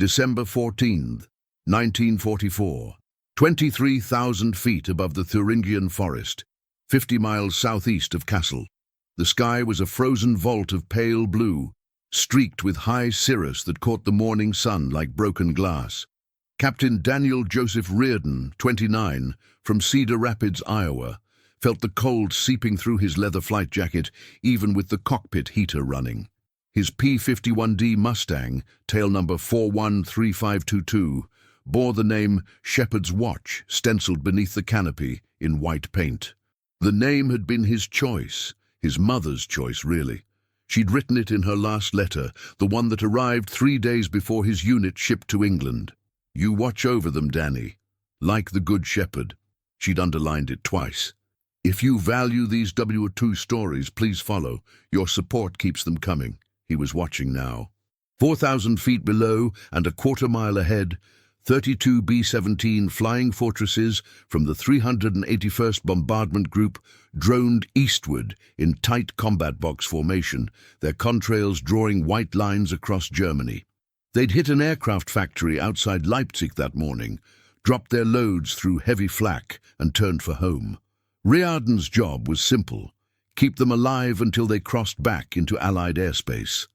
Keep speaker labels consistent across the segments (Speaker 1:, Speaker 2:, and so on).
Speaker 1: December 14th, 1944. 23,000 feet above the Thuringian Forest, 50 miles southeast of Kassel. The sky was a frozen vault of pale blue, streaked with high cirrus that caught the morning sun like broken glass. Captain Daniel Joseph Rearden, 29, from Cedar Rapids, Iowa, felt the cold seeping through his leather flight jacket even with the cockpit heater running. His P-51 Mustang, tail number 413522, bore the name Shepherd's Watch stenciled beneath the canopy in white paint. The name had been his choice, his mother's choice, really. She'd written it in her last letter, the one that arrived 3 days before his unit shipped to England. "You watch over them, Danny, like the Good Shepherd." She'd underlined it twice. "If you value these W2 stories, please follow. Your support keeps them coming." He was watching now. 4,000 feet below and a quarter-mile ahead, 32 B-17 flying fortresses from the 381st Bombardment Group droned eastward in tight combat box formation, their contrails drawing white lines across Germany. They'd hit an aircraft factory outside Leipzig that morning, dropped their loads through heavy flak, and turned for home. Rearden's job was simple: keep them alive until they crossed back into Allied airspace.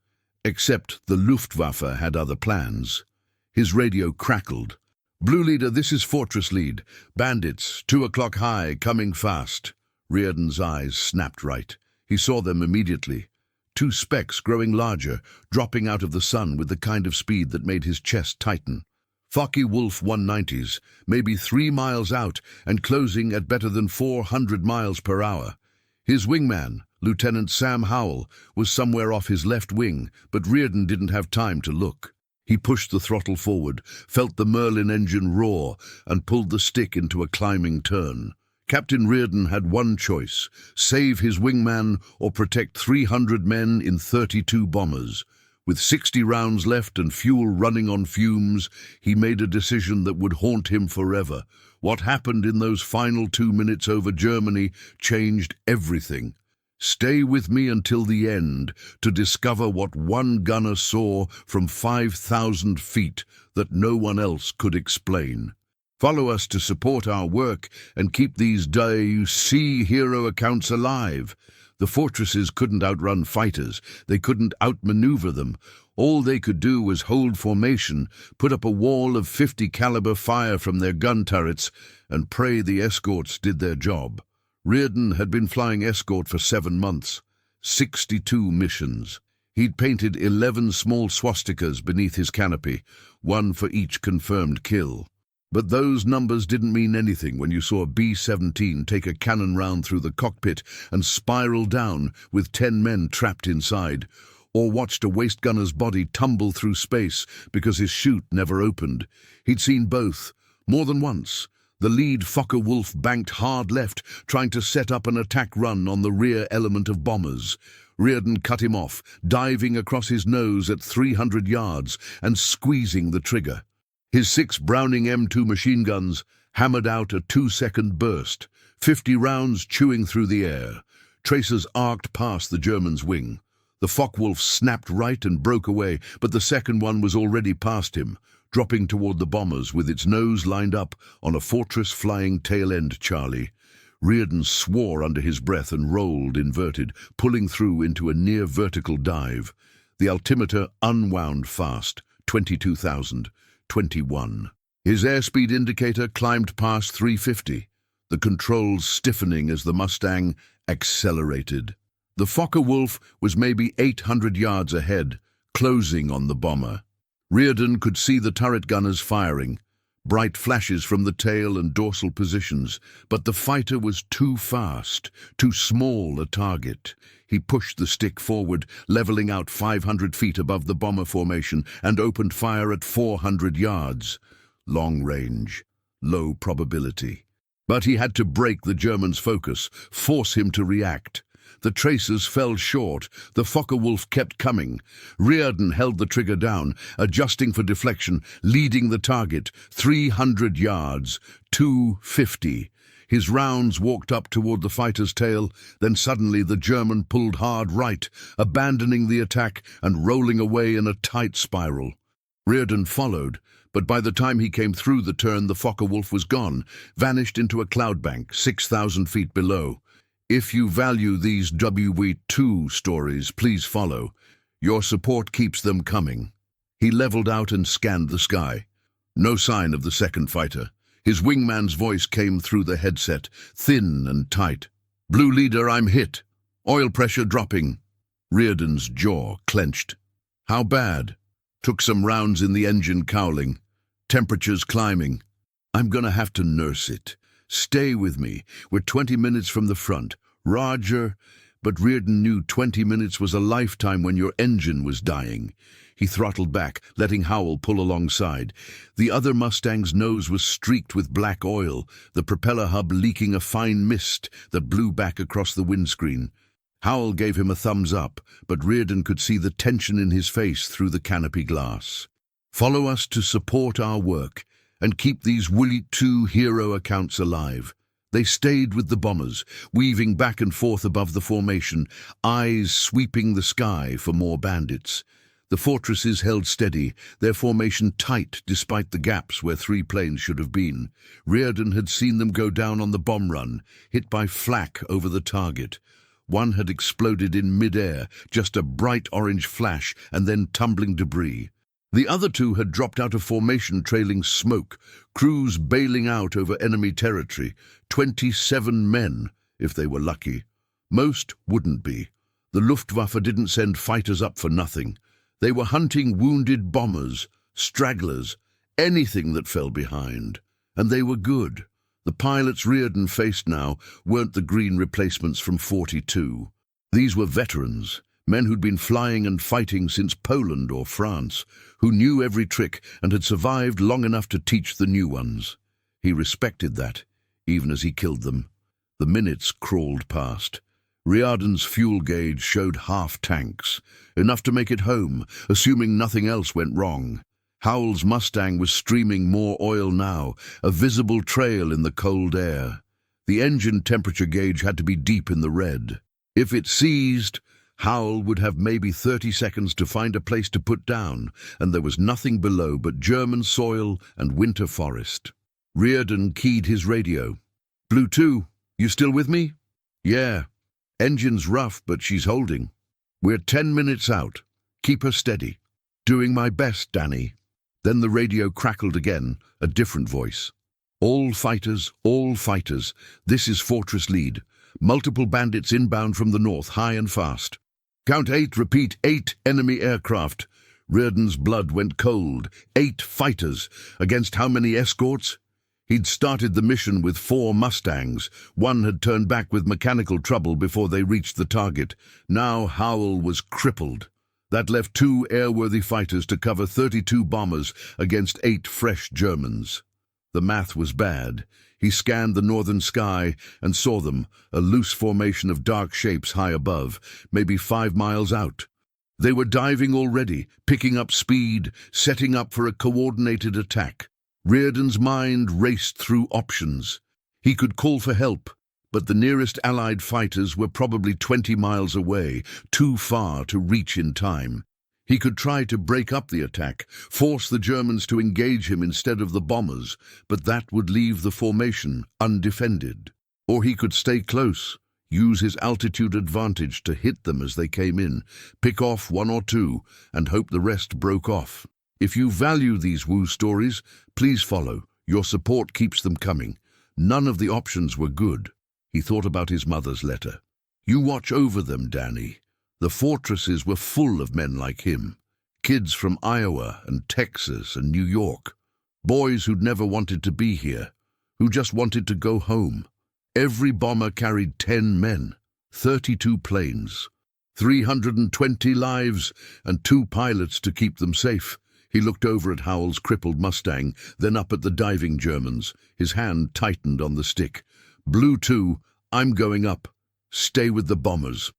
Speaker 1: Except the Luftwaffe had other plans. His radio crackled. "Blue Leader, this is Fortress Lead. Bandits, 2 o'clock high, coming fast." Rearden's eyes snapped right. He saw them immediately. 2 specks growing larger, dropping out of the sun with the kind of speed that made his chest tighten. Focke-Wulf 190s, maybe 3 miles out and closing at better than 400 miles per hour. His wingman, Lieutenant Sam Howell, was somewhere off his left wing, but Rearden didn't have time to look. He pushed the throttle forward, felt the Merlin engine roar, and pulled the stick into a climbing turn. Captain Rearden had one choice: save his wingman or protect 300 men in 32 bombers. With 60 rounds left and fuel running on fumes, he made a decision that would haunt him forever. What happened in those final 2 minutes over Germany changed everything. Stay with me until the end to discover what one gunner saw from 5,000 feet that no one else could explain. Follow us to support our work and keep these WC hero accounts alive. The fortresses couldn't outrun fighters. They couldn't outmaneuver them. All they could do was hold formation, put up a wall of 50 caliber fire from their gun turrets, and pray the escorts did their job. Rearden had been flying escort for 7 months, 62 missions. He'd painted 11 small swastikas beneath his canopy, 1 for each confirmed kill. But those numbers didn't mean anything when you saw a B-17 take a cannon round through the cockpit and spiral down with 10 men trapped inside, or watched a waist gunner's body tumble through space because his chute never opened. He'd seen both, more than once. The lead Focke-Wulf banked hard left, trying to set up an attack run on the rear element of bombers. Rearden cut him off, diving across his nose at 300 yards and squeezing the trigger. His 6 Browning M2 machine guns hammered out a 2-second burst, 50 rounds chewing through the air. Tracers arced past the German's wing. The Focke-Wulf snapped right and broke away, but the second one was already past him, dropping toward the bombers with its nose lined up on a fortress flying tail-end Charlie. Rearden swore under his breath and rolled inverted, pulling through into a near-vertical dive. The altimeter unwound fast, 22,000. 21. His airspeed indicator climbed past 350, the controls stiffening as the Mustang accelerated. The Focke-Wulf was maybe 800 yards ahead, closing on the bomber. Rearden could see the turret gunners firing, bright flashes from the tail and dorsal positions, but the fighter was too fast, too small a target. He pushed the stick forward, leveling out 500 feet above the bomber formation, and opened fire at 400 yards. Long range, low probability. But he had to break the German's focus, force him to react. The tracers fell short. The Focke-Wulf kept coming. Rearden held the trigger down, adjusting for deflection, leading the target, 300 yards, 250. His rounds walked up toward the fighter's tail, then suddenly the German pulled hard right, abandoning the attack and rolling away in a tight spiral. Rearden followed, but by the time he came through the turn, the Focke-Wulf was gone, vanished into a cloud bank 6,000 feet below. If you value these WV2 stories, please follow. Your support keeps them coming. He leveled out and scanned the sky. No sign of the second fighter. His wingman's voice came through the headset, thin and tight. "Blue leader, I'm hit. Oil pressure dropping." Rearden's jaw clenched. "How bad?" "Took some rounds in the engine cowling. Temperature's climbing." "I'm gonna have to nurse it. Stay with me. We're 20 minutes from the front." "Roger." But Rearden knew 20 minutes was a lifetime when your engine was dying. He throttled back, letting Howell pull alongside. The other Mustang's nose was streaked with black oil, the propeller hub leaking a fine mist that blew back across the windscreen. Howell gave him a thumbs up, but Rearden could see the tension in his face through the canopy glass. "Follow us to support our work and keep these Woolly 2 hero accounts alive." They stayed with the bombers, weaving back and forth above the formation, eyes sweeping the sky for more bandits. The fortresses held steady, their formation tight despite the gaps where 3 planes should have been. Rearden had seen them go down on the bomb run, hit by flak over the target. One had exploded in mid-air, just a bright orange flash and then tumbling debris. The other 2 had dropped out of formation trailing smoke, crews bailing out over enemy territory. 27 men, if they were lucky. Most wouldn't be. The Luftwaffe didn't send fighters up for nothing. They were hunting wounded bombers, stragglers, anything that fell behind. And they were good. The pilots Rearden faced now weren't the green replacements from 42. These were veterans, men who'd been flying and fighting since Poland or France, who knew every trick and had survived long enough to teach the new ones. He respected that, even as he killed them. The minutes crawled past. Rearden's fuel gauge showed half tanks, enough to make it home, assuming nothing else went wrong. Howell's Mustang was streaming more oil now, a visible trail in the cold air. The engine temperature gauge had to be deep in the red. If it seized, Howell would have maybe 30 seconds to find a place to put down, and there was nothing below but German soil and winter forest. Rearden keyed his radio. "Blue 2, you still with me?" "Yeah. Engine's rough, but she's holding. We're 10 minutes out. Keep her steady." "Doing my best, Danny." Then the radio crackled again, a different voice. All fighters. This is Fortress Lead. Multiple bandits inbound from the north, high and fast. Count 8, repeat, 8 enemy aircraft." Rearden's blood went cold. 8 fighters. Against how many escorts? He'd started the mission with 4 Mustangs. One had turned back with mechanical trouble before they reached the target. Now Howell was crippled. That left 2 airworthy fighters to cover 32 bombers against 8 fresh Germans. The math was bad. He scanned the northern sky and saw them, a loose formation of dark shapes high above, maybe 5 miles out. They were diving already, picking up speed, setting up for a coordinated attack. Rearden's mind raced through options. He could call for help, but the nearest Allied fighters were probably 20 miles away, too far to reach in time. He could try to break up the attack, force the Germans to engage him instead of the bombers, but that would leave the formation undefended. Or he could stay close, use his altitude advantage to hit them as they came in, pick off 1 or 2, and hope the rest broke off. If you value these Wu stories, please follow. Your support keeps them coming. None of the options were good. He thought about his mother's letter. You watch over them, Danny. The fortresses were full of men like him. Kids from Iowa and Texas and New York. Boys who'd never wanted to be here, who just wanted to go home. Every bomber carried 10 men, 32 planes, 320 lives, and 2 pilots to keep them safe. He looked over at Howell's crippled Mustang, then up at the diving Germans. His hand tightened on the stick. Blue 2, I'm going up. Stay with the bombers.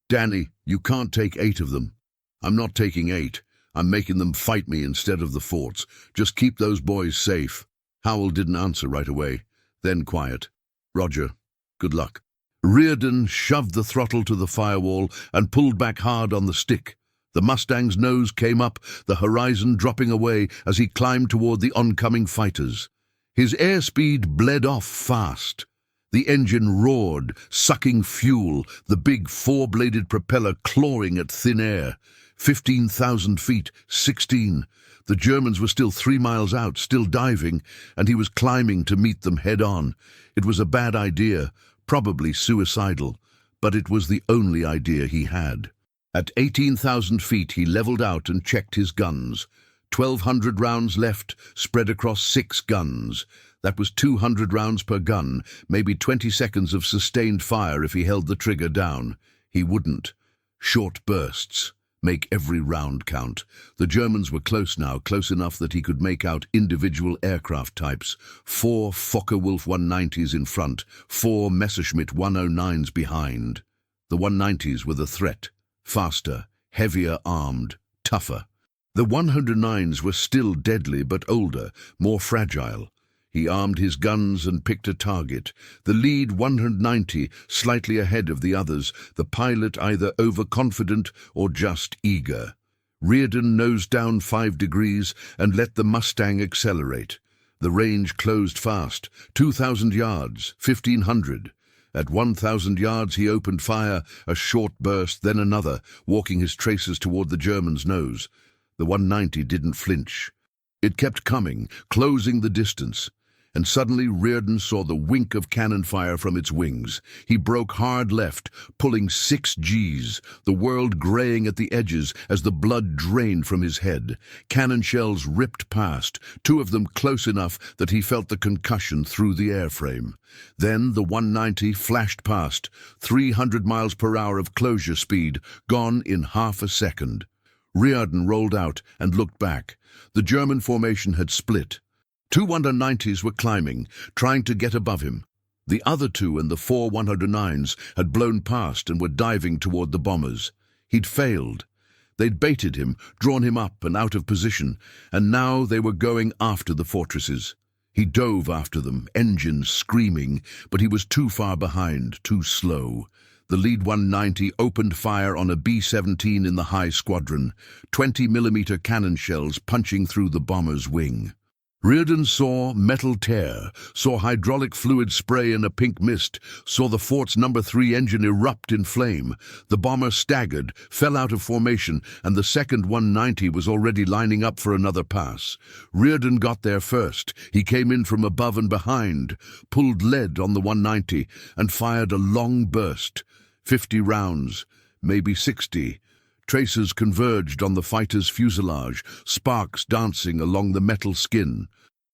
Speaker 1: Danny, you can't take 8 of them. I'm not taking 8. I'm making them fight me instead of the forts. Just keep those boys safe. Howell didn't answer right away. Then quiet. Roger. Good luck. Rearden shoved the throttle to the firewall and pulled back hard on the stick. The Mustang's nose came up, the horizon dropping away as he climbed toward the oncoming fighters. His airspeed bled off fast. The engine roared, sucking fuel, the big four-bladed propeller clawing at thin air. 15,000 feet, 16. The Germans were still 3 miles out, still diving, and he was climbing to meet them head-on. It was a bad idea, probably suicidal, but it was the only idea he had. At 18,000 feet, he leveled out and checked his guns. 1,200 rounds left, spread across 6 guns. That was 200 rounds per gun, maybe 20 seconds of sustained fire if he held the trigger down. He wouldn't. Short bursts. Make every round count. The Germans were close now, close enough that he could make out individual aircraft types. 4 Focke-Wulf 190s in front, 4 Messerschmitt 109s behind. The 190s were the threat. Faster, heavier armed, tougher. The 109s were still deadly but older, more fragile. He armed his guns and picked a target. The lead 190 slightly ahead of the others, the pilot either overconfident or just eager. Rearden nosed down 5 degrees and let the Mustang accelerate. The range closed fast, 2,000 yards, 1,500. At 1,000 yards he opened fire, a short burst, then another, walking his tracers toward the German's nose. The 190 didn't flinch. It kept coming, closing the distance. And suddenly Rearden saw the wink of cannon fire from its wings. He broke hard left, pulling 6 Gs, the world graying at the edges as the blood drained from his head. Cannon shells ripped past, 2 of them close enough that he felt the concussion through the airframe. Then the 190 flashed past, 300 miles per hour of closure speed, gone in half a second. Rearden rolled out and looked back. The German formation had split. 2 190s were climbing, trying to get above him. The other 2 and the 4 109s had blown past and were diving toward the bombers. He'd failed. They'd baited him, drawn him up and out of position, and now they were going after the fortresses. He dove after them, engines screaming, but he was too far behind, too slow. The lead 190 opened fire on a B-17 in the high squadron, 20mm cannon shells punching through the bomber's wing. Rearden saw metal tear, saw hydraulic fluid spray in a pink mist, saw the fort's No. 3 engine erupt in flame. The bomber staggered, fell out of formation, and the second 190 was already lining up for another pass. Rearden got there first. He came in from above and behind, pulled lead on the 190, and fired a long burst. 50 rounds, maybe 60. Tracers converged on the fighter's fuselage, sparks dancing along the metal skin.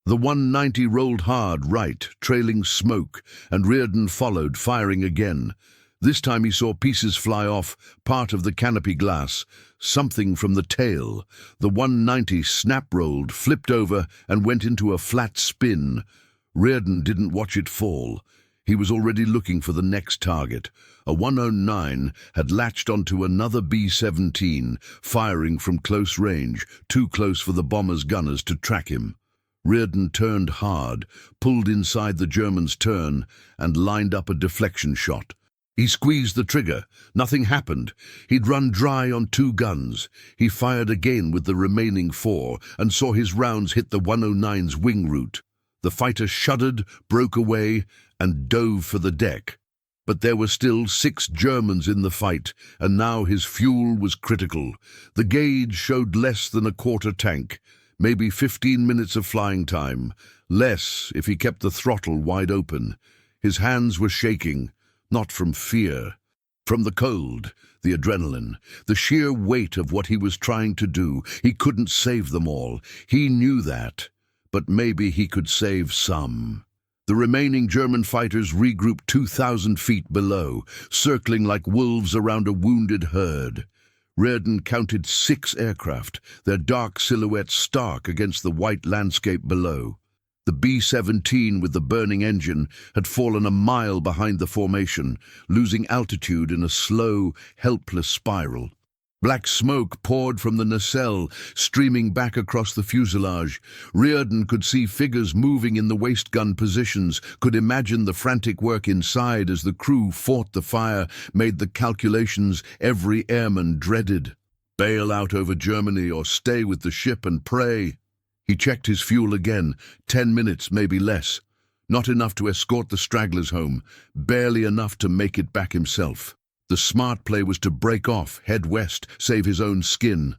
Speaker 1: The 190 rolled hard right, trailing smoke, and Rearden followed, firing again. This time he saw pieces fly off, part of the canopy glass, something from the tail. The 190 snap-rolled, flipped over, and went into a flat spin. Rearden didn't watch it fall. He was already looking for the next target. A 109 had latched onto another B-17, firing from close range, too close for the bomber's gunners to track him. Rearden turned hard, pulled inside the German's turn, and lined up a deflection shot. He squeezed the trigger. Nothing happened. He'd run dry on 2 guns. He fired again with the remaining 4, and saw his rounds hit the 109's wing root. The fighter shuddered, broke away, and dove for the deck. But there were still 6 Germans in the fight, and now his fuel was critical. The gauge showed less than a quarter tank, maybe 15 minutes of flying time, less if he kept the throttle wide open. His hands were shaking, not from fear, from the cold, the adrenaline, the sheer weight of what he was trying to do. He couldn't save them all. He knew that, but maybe he could save some. The remaining German fighters regrouped 2,000 feet below, circling like wolves around a wounded herd. Rearden counted 6 aircraft, their dark silhouettes stark against the white landscape below. The B-17 with the burning engine had fallen a mile behind the formation, losing altitude in a slow, helpless spiral. Black smoke poured from the nacelle, streaming back across the fuselage. Rearden could see figures moving in the waist gun positions, could imagine the frantic work inside as the crew fought the fire, made the calculations every airman dreaded. Bail out over Germany or stay with the ship and pray. He checked his fuel again, 10 minutes, maybe less. Not enough to escort the stragglers home, barely enough to make it back himself. The smart play was to break off, head west, save his own skin.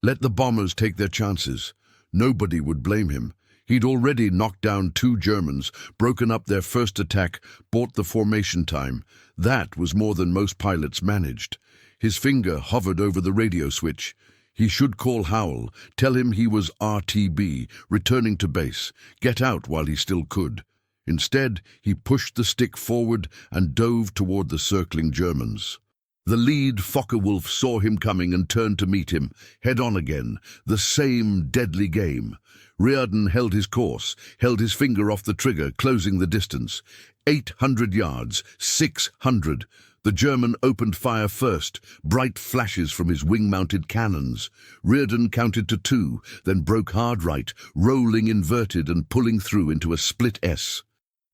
Speaker 1: Let the bombers take their chances. Nobody would blame him. He'd already knocked down 2 Germans, broken up their first attack, bought the formation time. That was more than most pilots managed. His finger hovered over the radio switch. He should call Howell, tell him he was RTB, returning to base, get out while he still could. Instead, he pushed the stick forward and dove toward the circling Germans. The lead Focke-Wulf saw him coming and turned to meet him, head on again, the same deadly game. Rearden held his course, held his finger off the trigger, closing the distance. 800 yards, 600. The German opened fire first, bright flashes from his wing-mounted cannons. Rearden counted to 2, then broke hard right, rolling inverted and pulling through into a split S.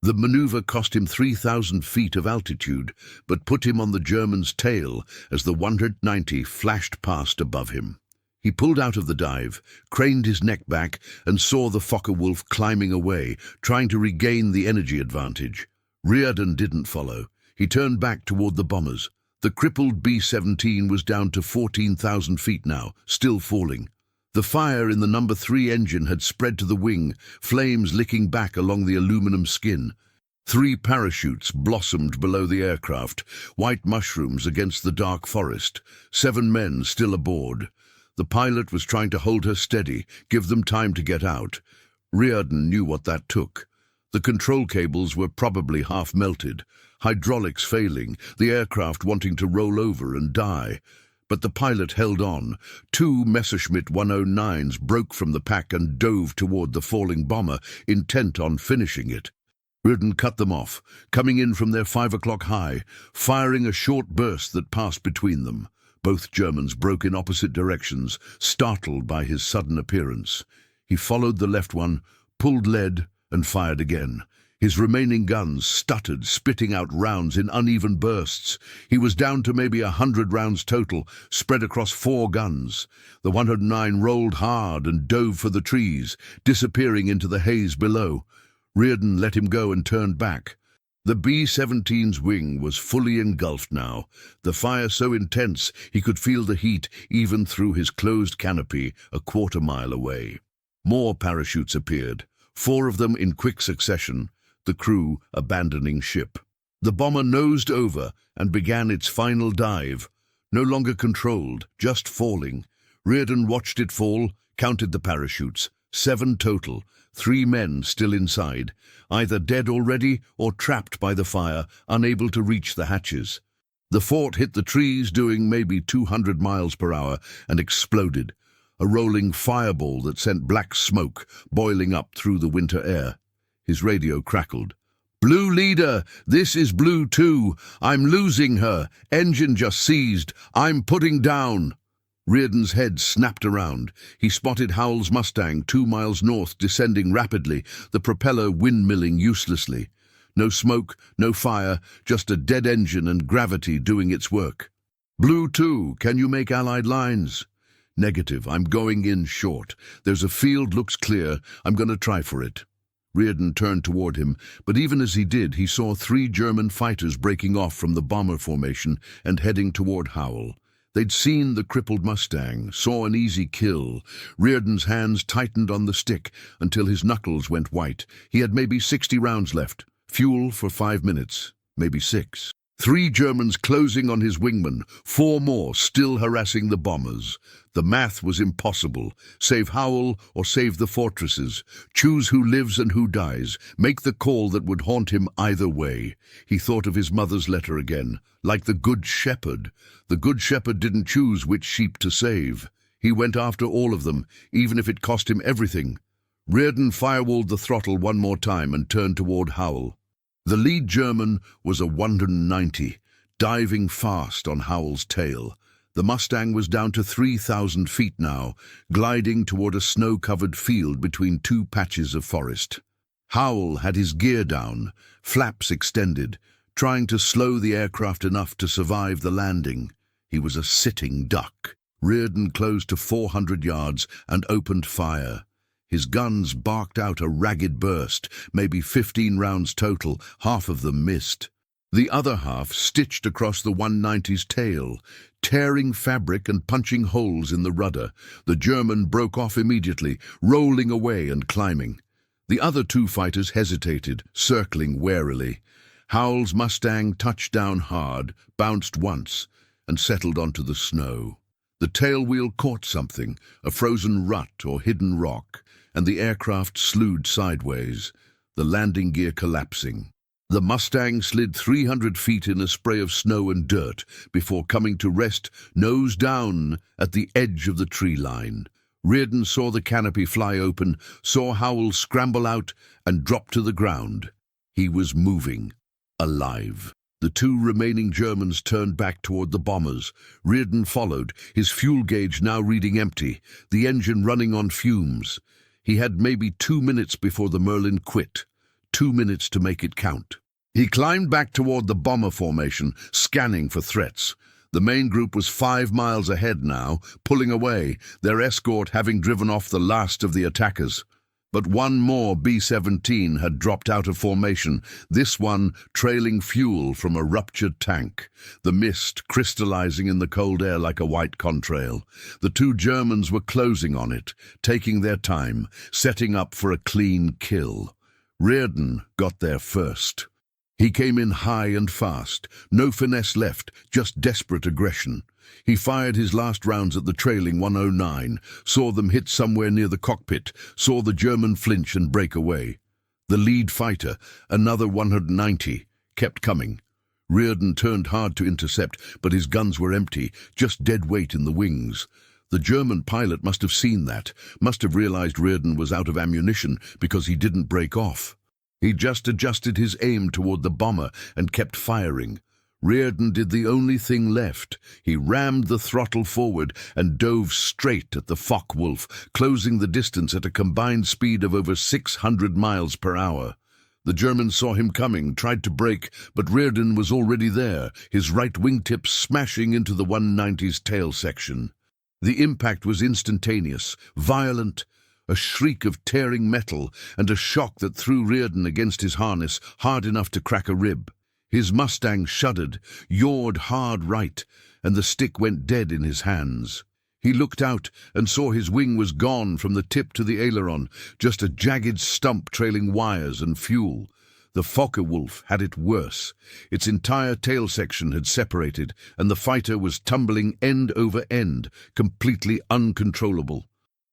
Speaker 1: The maneuver cost him 3,000 feet of altitude, but put him on the German's tail as the 190 flashed past above him. He pulled out of the dive, craned his neck back, and saw the Focke-Wulf climbing away, trying to regain the energy advantage. Rearden didn't follow. He turned back toward the bombers. The crippled B-17 was down to 14,000 feet now, still falling. The fire in the No. 3 engine had spread to the wing, flames licking back along the aluminum skin. 3 parachutes blossomed below the aircraft, white mushrooms against the dark forest. 7 men still aboard. The pilot was trying to hold her steady, give them time to get out. Rearden knew what that took. The control cables were probably half melted, hydraulics failing, the aircraft wanting to roll over and die. But the pilot held on. 2 Messerschmitt 109s broke from the pack and dove toward the falling bomber, intent on finishing it. Rearden cut them off, coming in from their 5 o'clock high, firing a short burst that passed between them. Both Germans broke in opposite directions, startled by his sudden appearance. He followed the left one, pulled lead, and fired again. His remaining guns stuttered, spitting out rounds in uneven bursts. He was down to maybe 100 rounds total, spread across 4 guns. The 109 rolled hard and dove for the trees, disappearing into the haze below. Rearden let him go and turned back. The B-17's wing was fully engulfed now, the fire so intense he could feel the heat even through his closed canopy a quarter-mile away. More parachutes appeared, 4 of them in quick succession, the crew abandoning ship. The bomber nosed over and began its final dive, no longer controlled, just falling. Rearden watched it fall, counted the parachutes, 7 total, 3 men still inside, either dead already or trapped by the fire, unable to reach the hatches. The fort hit the trees, doing maybe 200 miles per hour, and exploded, a rolling fireball that sent black smoke boiling up through the winter air. His radio crackled. "Blue leader, this is Blue 2. I'm losing her. Engine just seized. I'm putting down." Rearden's head snapped around. He spotted Howell's Mustang 2 miles north, descending rapidly, the propeller windmilling uselessly. No smoke, no fire, just a dead engine and gravity doing its work. "Blue 2, can you make Allied lines?" "Negative, I'm going in short. There's a field, looks clear. I'm going to try for it." Rearden turned toward him, but even as he did, he saw 3 German fighters breaking off from the bomber formation and heading toward Howell. They'd seen the crippled Mustang, saw an easy kill. Rearden's hands tightened on the stick until his knuckles went white. He had maybe 60 rounds left. Fuel for 5 minutes, maybe 6. 3 Germans closing on his wingman, 4 more still harassing the bombers. The math was impossible. Save Howell or save the fortresses. Choose who lives and who dies. Make the call that would haunt him either way. He thought of his mother's letter again. Like the Good Shepherd. The Good Shepherd didn't choose which sheep to save. He went after all of them, even if it cost him everything. Rearden firewalled the throttle one more time and turned toward Howell. The lead German was a 190, diving fast on Howell's tail. The Mustang was down to 3,000 feet now, gliding toward a snow-covered field between 2 patches of forest. Howell had his gear down, flaps extended, trying to slow the aircraft enough to survive the landing. He was a sitting duck. Rearden closed to 400 yards and opened fire. His guns barked out a ragged burst, maybe 15 rounds total, half of them missed. The other half stitched across the 190's tail, tearing fabric and punching holes in the rudder. The German broke off immediately, rolling away and climbing. The other two fighters hesitated, circling warily. Howell's Mustang touched down hard, bounced once, and settled onto the snow. The tailwheel caught something, a frozen rut or hidden rock, and the aircraft slewed sideways, the landing gear collapsing. The Mustang slid 300 feet in a spray of snow and dirt before coming to rest nose down at the edge of the tree line. Rearden saw the canopy fly open, saw Howell scramble out and drop to the ground. He was moving, alive. The two remaining Germans turned back toward the bombers. Rearden followed, his fuel gauge now reading empty, the engine running on fumes. He had maybe 2 minutes before the Merlin quit. 2 minutes to make it count. He climbed back toward the bomber formation, scanning for threats. The main group was 5 miles ahead now, pulling away, their escort having driven off the last of the attackers. But one more B-17 had dropped out of formation, this one trailing fuel from a ruptured tank, the mist crystallizing in the cold air like a white contrail. The two Germans were closing on it, taking their time, setting up for a clean kill. Rearden got there first. He came in high and fast, no finesse left, just desperate aggression. He fired his last rounds at the trailing 109, saw them hit somewhere near the cockpit, saw the German flinch and break away. The lead fighter, another 190, kept coming. Rearden turned hard to intercept, but his guns were empty, just dead weight in the wings. The German pilot must have seen that, must have realized Rearden was out of ammunition because he didn't break off. He just adjusted his aim toward the bomber and kept firing. Rearden did the only thing left. He rammed the throttle forward and dove straight at the Focke-Wulf, closing the distance at a combined speed of over 600 miles per hour. The Germans saw him coming, tried to brake, but Rearden was already there, his right wingtip smashing into the 190's tail section. The impact was instantaneous, violent, a shriek of tearing metal and a shock that threw Rearden against his harness hard enough to crack a rib. His Mustang shuddered, yawed hard right, and the stick went dead in his hands. He looked out and saw his wing was gone from the tip to the aileron, just a jagged stump trailing wires and fuel. The Focke-Wulf had it worse. Its entire tail section had separated, and the fighter was tumbling end over end, completely uncontrollable.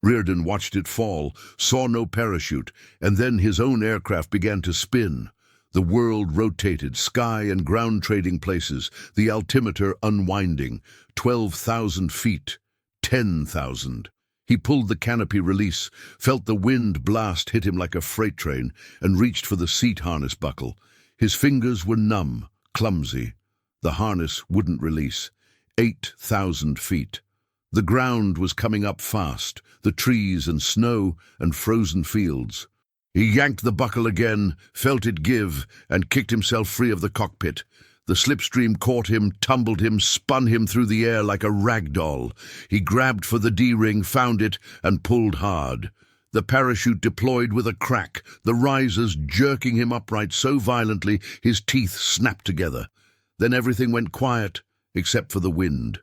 Speaker 1: Rearden watched it fall, saw no parachute, and then his own aircraft began to spin. The world rotated, sky and ground trading places, the altimeter unwinding. 12,000 feet, 10,000. He pulled the canopy release, felt the wind blast hit him like a freight train, and reached for the seat harness buckle. His fingers were numb, clumsy. The harness wouldn't release. 8,000 feet. The ground was coming up fast, the trees and snow and frozen fields. He yanked the buckle again, felt it give, and kicked himself free of the cockpit. The slipstream caught him, tumbled him, spun him through the air like a rag doll. He grabbed for the D-ring, found it, and pulled hard. The parachute deployed with a crack, the risers jerking him upright so violently his teeth snapped together. Then everything went quiet, except for the wind.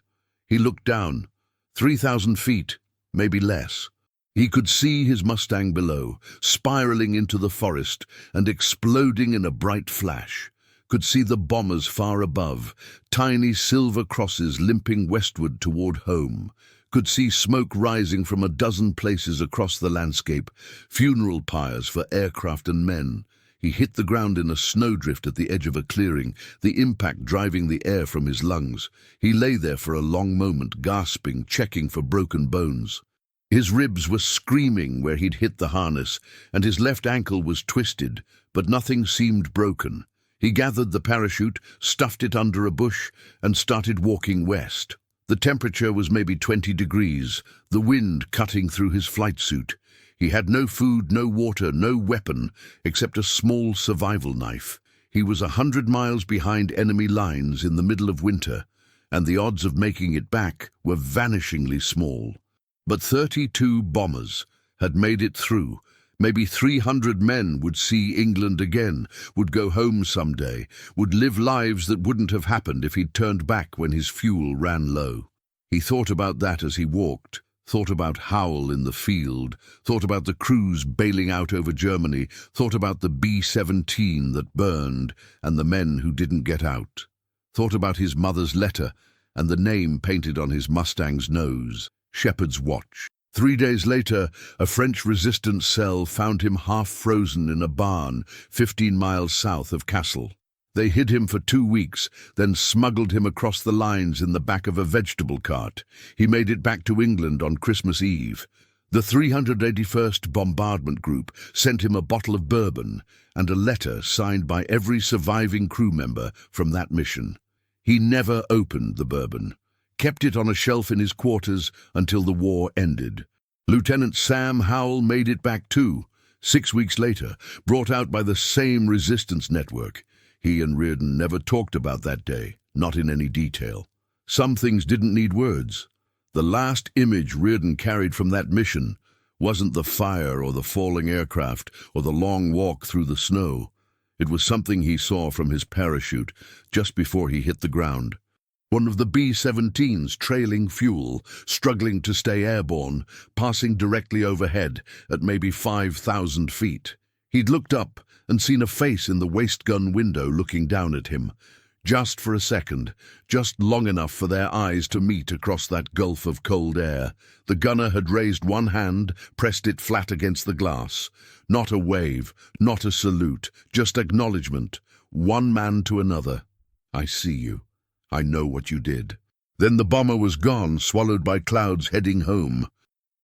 Speaker 1: He looked down. 3,000 feet, maybe less. He could see his Mustang below, spiraling into the forest and exploding in a bright flash. Could see the bombers far above, tiny silver crosses limping westward toward home. Could see smoke rising from a dozen places across the landscape, funeral pyres for aircraft and men. He hit the ground in a snowdrift at the edge of a clearing, the impact driving the air from his lungs. He lay there for a long moment, gasping, checking for broken bones. His ribs were screaming where he'd hit the harness, and his left ankle was twisted, but nothing seemed broken. He gathered the parachute, stuffed it under a bush, and started walking west. The temperature was maybe 20 degrees, the wind cutting through his flight suit. He had no food, no water, no weapon, except a small survival knife. He was 100 miles behind enemy lines in the middle of winter, and the odds of making it back were vanishingly small. But 32 bombers had made it through. Maybe 300 men would see England again, would go home someday, would live lives that wouldn't have happened if he'd turned back when his fuel ran low. He thought about that as he walked, thought about Howell in the field, thought about the crews bailing out over Germany, thought about the B-17 that burned and the men who didn't get out, thought about his mother's letter and the name painted on his Mustang's nose, Shepherd's Watch. 3 days later, a French resistance cell found him half frozen in a barn 15 miles south of Kassel. They hid him for 2 weeks, then smuggled him across the lines in the back of a vegetable cart. He made it back to England on Christmas Eve. The 381st Bombardment Group sent him a bottle of bourbon and a letter signed by every surviving crew member from that mission. He never opened the bourbon, kept it on a shelf in his quarters until the war ended. Lieutenant Sam Howell made it back too, 6 weeks later, brought out by the same resistance network. He and Rearden never talked about that day, not in any detail. Some things didn't need words. The last image Rearden carried from that mission wasn't the fire or the falling aircraft or the long walk through the snow. It was something he saw from his parachute just before he hit the ground. One of the B-17s trailing fuel, struggling to stay airborne, passing directly overhead at maybe 5,000 feet. He'd looked up and seen a face in the waist gun window looking down at him. Just for a second, just long enough for their eyes to meet across that gulf of cold air. The gunner had raised one hand, pressed it flat against the glass. Not a wave, not a salute, just acknowledgement. One man to another. I see you. I know what you did. Then the bomber was gone, swallowed by clouds heading home.